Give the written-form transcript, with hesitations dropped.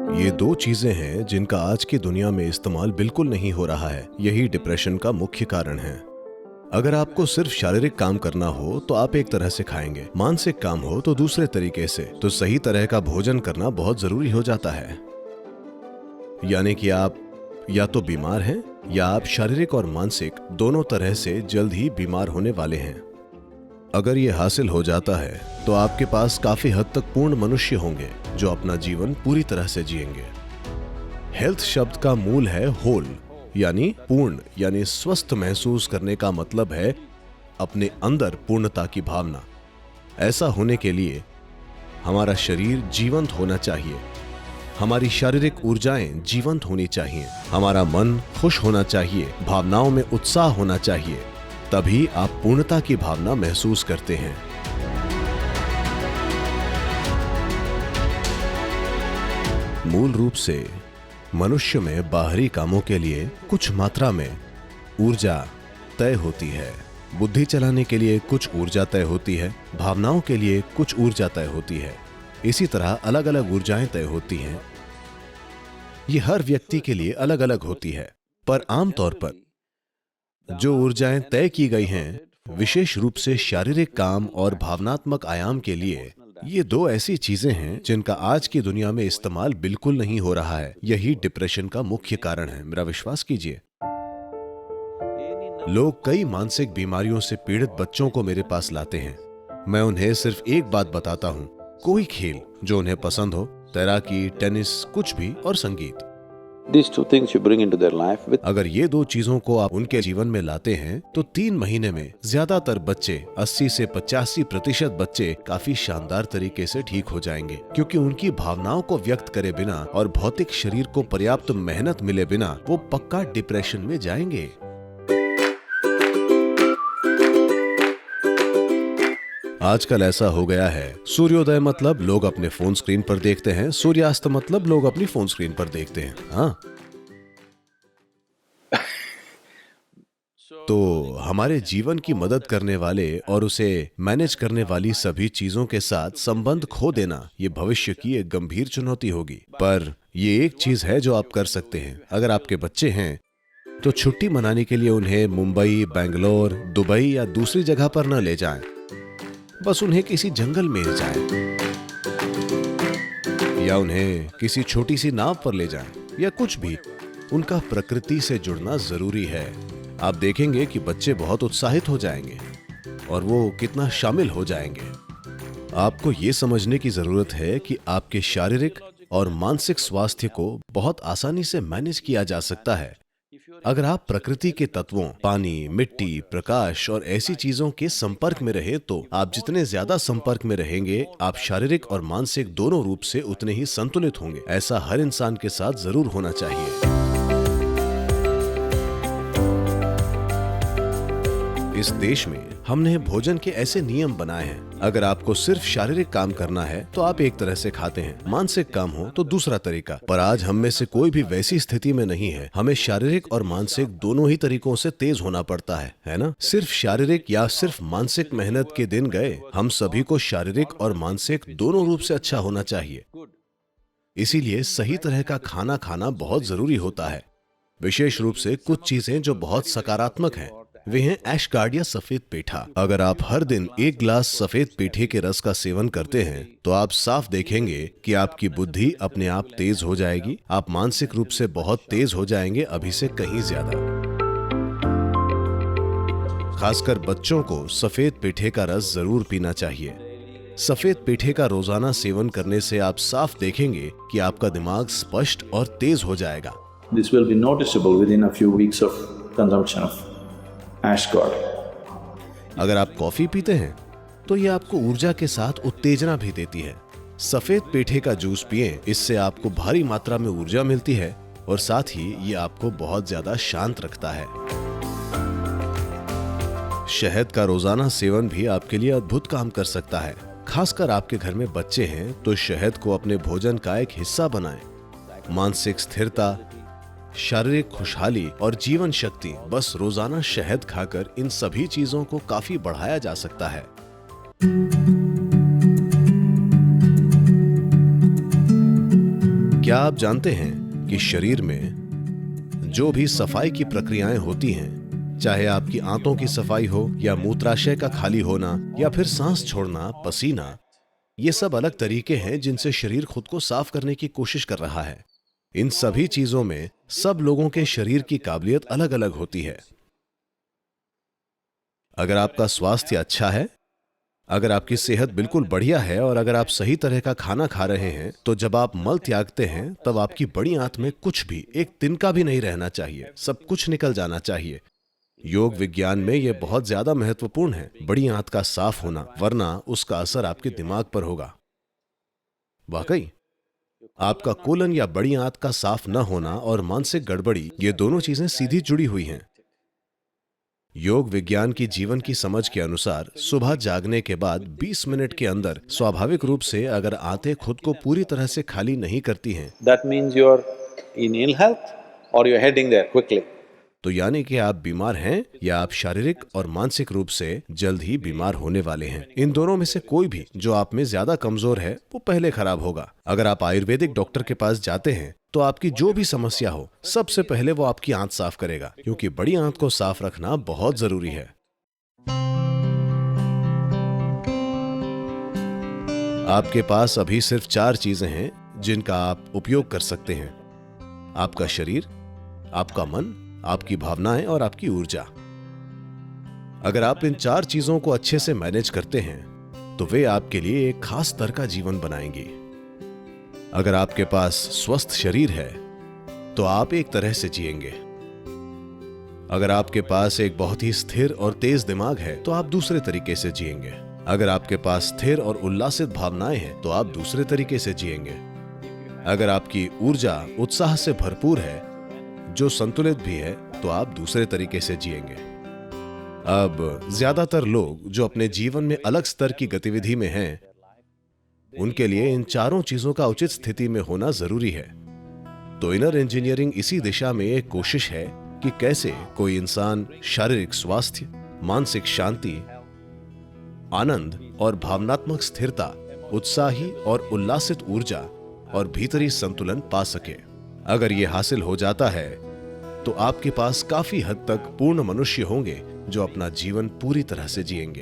ये दो चीजें हैं जिनका आज की दुनिया में इस्तेमाल बिल्कुल नहीं हो रहा है। यही डिप्रेशन का मुख्य कारण है। अगर आपको सिर्फ शारीरिक काम करना हो तो आप एक तरह से खाएंगे, मानसिक काम हो तो दूसरे तरीके से। तो सही तरह का भोजन करना बहुत जरूरी हो जाता है। यानी कि आप या तो बीमार हैं या आप शारीरिक और मानसिक दोनों तरह से जल्द ही बीमार होने वाले हैं। अगर ये हासिल हो जाता है तो आपके पास काफी हद तक पूर्ण मनुष्य होंगे जो अपना जीवन पूरी तरह से जिएंगे। हेल्थ शब्द का मूल है होल, यानी पूर्ण, यानी स्वस्थ महसूस करने का मतलब है अपने अंदर पूर्णता की भावना। ऐसा होने के लिए हमारा शरीर जीवंत होना चाहिए, हमारी शारीरिक ऊर्जाएं जीवंत होनी चाहिए, हमारा मन खुश होना चाहिए, भावनाओं में उत्साह होना चाहिए। तभी आप पूर्णता की भावना महसूस करते हैं। मूल रूप से मनुष्य में बाहरी कामों के लिए कुछ मात्रा में ऊर्जा तय होती है। बुद्धि चलाने के लिए कुछ ऊर्जा तय होती है, भावनाओं के लिए कुछ ऊर्जा तय होती है। इसी तरह अलग अलग ऊर्जाएं तय होती हैं। ये हर व्यक्ति के लिए अलग अलग होती है, पर आमतौर पर जो ऊर्जाएं तय की गई हैं, विशेष रूप से शारीरिक काम और भावनात्मक आयाम के लिए, ये दो ऐसी चीजें हैं जिनका आज की दुनिया में इस्तेमाल बिल्कुल नहीं हो रहा है। यही डिप्रेशन का मुख्य कारण है। मेरा विश्वास कीजिए, लोग कई मानसिक बीमारियों से पीड़ित बच्चों को मेरे पास लाते हैं। मैं उन्हें सिर्फ एक बात बताता हूं, कोई खेल जो उन्हें पसंद हो, तैराकी, टेनिस, कुछ भी, और संगीत। These two things you bring into their life with अगर ये दो चीजों को आप उनके जीवन में लाते हैं तो 3 महीने में ज्यादातर बच्चे, 80 से 85% बच्चे काफी शानदार तरीके से ठीक हो जाएंगे, क्योंकि उनकी भावनाओं को व्यक्त करे बिना और भौतिक शरीर को पर्याप्त मेहनत मिले बिना वो पक्का डिप्रेशन में जाएंगे। आजकल ऐसा हो गया है, सूर्योदय मतलब लोग अपने फोन स्क्रीन पर देखते हैं, सूर्यास्त मतलब लोग अपनी फोन स्क्रीन पर देखते हैं। हाँ, तो हमारे जीवन की मदद करने वाले और उसे मैनेज करने वाली सभी चीजों के साथ संबंध खो देना, ये भविष्य की एक गंभीर चुनौती होगी। पर ये एक चीज है जो आप कर सकते हैं। अगर आपके बच्चे हैं तो छुट्टी मनाने के लिए उन्हें मुंबई, बेंगलोर, दुबई या दूसरी जगह पर न ले जाएं। बस उन्हें किसी जंगल में ले जाएं, या उन्हें किसी छोटी सी नाव पर ले जाएं, या कुछ भी। उनका प्रकृति से जुड़ना जरूरी है। आप देखेंगे कि बच्चे बहुत उत्साहित हो जाएंगे और वो कितना शामिल हो जाएंगे। आपको ये समझने की जरूरत है कि आपके शारीरिक और मानसिक स्वास्थ्य को बहुत आसानी से मैनेज किया जा सकता है अगर आप प्रकृति के तत्वों, पानी, मिट्टी, प्रकाश और ऐसी चीजों के संपर्क में रहे। तो आप जितने ज्यादा संपर्क में रहेंगे, आप शारीरिक और मानसिक दोनों रूप से उतने ही संतुलित होंगे। ऐसा हर इंसान के साथ जरूर होना चाहिए। इस देश में हमने भोजन के ऐसे नियम बनाए हैं। अगर आपको सिर्फ शारीरिक काम करना है तो आप एक तरह से खाते हैं, मानसिक काम हो तो दूसरा तरीका। पर आज हम में से कोई भी वैसी स्थिति में नहीं है। हमें शारीरिक और मानसिक दोनों ही तरीकों से तेज होना पड़ता है ना? सिर्फ शारीरिक या सिर्फ मानसिक मेहनत के दिन गए। हम सभी को शारीरिक और मानसिक दोनों रूप से अच्छा होना चाहिए। इसीलिए सही तरह का खाना खाना बहुत जरूरी होता है। विशेष रूप से कुछ चीजें जो बहुत सकारात्मक हैं, वे हैं ऐशगार्ड या सफेद पेठा। अगर आप हर दिन 1 गिलास सफेद पेठे के रस का सेवन करते हैं तो आप साफ देखेंगे कि आपकी बुद्धि अपने आप तेज हो जाएगी। आप मानसिक रूप से बहुत तेज हो जाएंगे, अभी से कहीं ज्यादा। खासकर बच्चों को सफेद पेठे का रस जरूर पीना चाहिए। सफेद पेठे का रोजाना सेवन करने से आप साफ देखेंगे कि आपका दिमाग स्पष्ट और तेज हो जाएगा। this will be noticeable within a few weeks of consumption of Ashgard. अगर आप कॉफी पीते हैं तो ये आपको ऊर्जा के साथ उत्तेजना भी देती है। सफेद पेठे का जूस पिएं, इससे आपको भारी मात्रा में ऊर्जा मिलती है और साथ ही ये आपको बहुत ज्यादा शांत रखता है। शहद का रोजाना सेवन भी आपके लिए अद्भुत काम कर सकता है। खासकर आपके घर में बच्चे हैं तो शहद को अपने भोजन का एक हिस्सा बनाएं। मानसिक स्थिरता, शारीरिक खुशहाली और जीवन शक्ति, बस रोजाना शहद खाकर इन सभी चीजों को काफी बढ़ाया जा सकता है। क्या आप जानते हैं कि शरीर में जो भी सफाई की प्रक्रियाएं होती हैं, चाहे आपकी आंतों की सफाई हो या मूत्राशय का खाली होना या फिर सांस छोड़ना, पसीना, ये सब अलग तरीके हैं जिनसे शरीर खुद को साफ करने की कोशिश कर रहा है। इन सभी चीजों में सब लोगों के शरीर की काबिलियत अलग अलग होती है। अगर आपका स्वास्थ्य अच्छा है, अगर आपकी सेहत बिल्कुल बढ़िया है और अगर आप सही तरह का खाना खा रहे हैं, तो जब आप मल त्यागते हैं तब आपकी बड़ी आंत में कुछ भी, एक तिनका भी नहीं रहना चाहिए, सब कुछ निकल जाना चाहिए। योग विज्ञान में यह बहुत ज्यादा महत्वपूर्ण है, बड़ी आंत का साफ होना, वरना उसका असर आपके दिमाग पर होगा। वाकई आपका कोलन या बड़ी आंत का साफ न होना और मानसिक गड़बड़ी, ये दोनों चीजें सीधी जुड़ी हुई हैं। योग विज्ञान की जीवन की समझ के अनुसार सुबह जागने के बाद 20 मिनट के अंदर स्वाभाविक रूप से अगर आंतें खुद को पूरी तरह से खाली नहीं करती हैं, That means you're in ill health or you're heading there quickly. तो यानी कि आप बीमार हैं या आप शारीरिक और मानसिक रूप से जल्द ही बीमार होने वाले हैं। इन दोनों में से कोई भी जो आप में ज्यादा कमजोर है वो पहले खराब होगा। अगर आप आयुर्वेदिक डॉक्टर के पास जाते हैं तो आपकी जो भी समस्या हो, सबसे पहले वो आपकी आंत साफ करेगा, क्योंकि बड़ी आंत को साफ रखना बहुत जरूरी है। आपके पास अभी सिर्फ 4 चीजें हैं जिनका आप उपयोग कर सकते हैं: आपका शरीर, आपका मन, आपकी भावनाएं और आपकी ऊर्जा। अगर आप इन 4 चीजों को अच्छे से मैनेज करते हैं तो वे आपके लिए एक खास तरह का जीवन बनाएंगी। अगर आपके पास स्वस्थ शरीर है तो आप एक तरह से जिएंगे। अगर आपके पास एक बहुत ही स्थिर और तेज दिमाग है तो आप दूसरे तरीके से जिएंगे। अगर आपके पास स्थिर और उल्लासित भावनाएं हैं तो आप दूसरे तरीके से जिएंगे। अगर आपकी ऊर्जा उत्साह से भरपूर है, जो संतुलित भी है, तो आप दूसरे तरीके से जिएंगे। अब ज्यादातर लोग जो अपने जीवन में अलग स्तर की गतिविधि में हैं, उनके लिए इन चारों चीजों का उचित स्थिति में होना जरूरी है। तो इनर इंजीनियरिंग इसी दिशा में एक कोशिश है कि कैसे कोई इंसान शारीरिक स्वास्थ्य, मानसिक शांति, आनंद और भावनात्मक स्थिरता, उत्साही और उल्लासित ऊर्जा और भीतरी संतुलन पा सके। अगर ये हासिल हो जाता है तो आपके पास काफी हद तक पूर्ण मनुष्य होंगे जो अपना जीवन पूरी तरह से जिएंगे।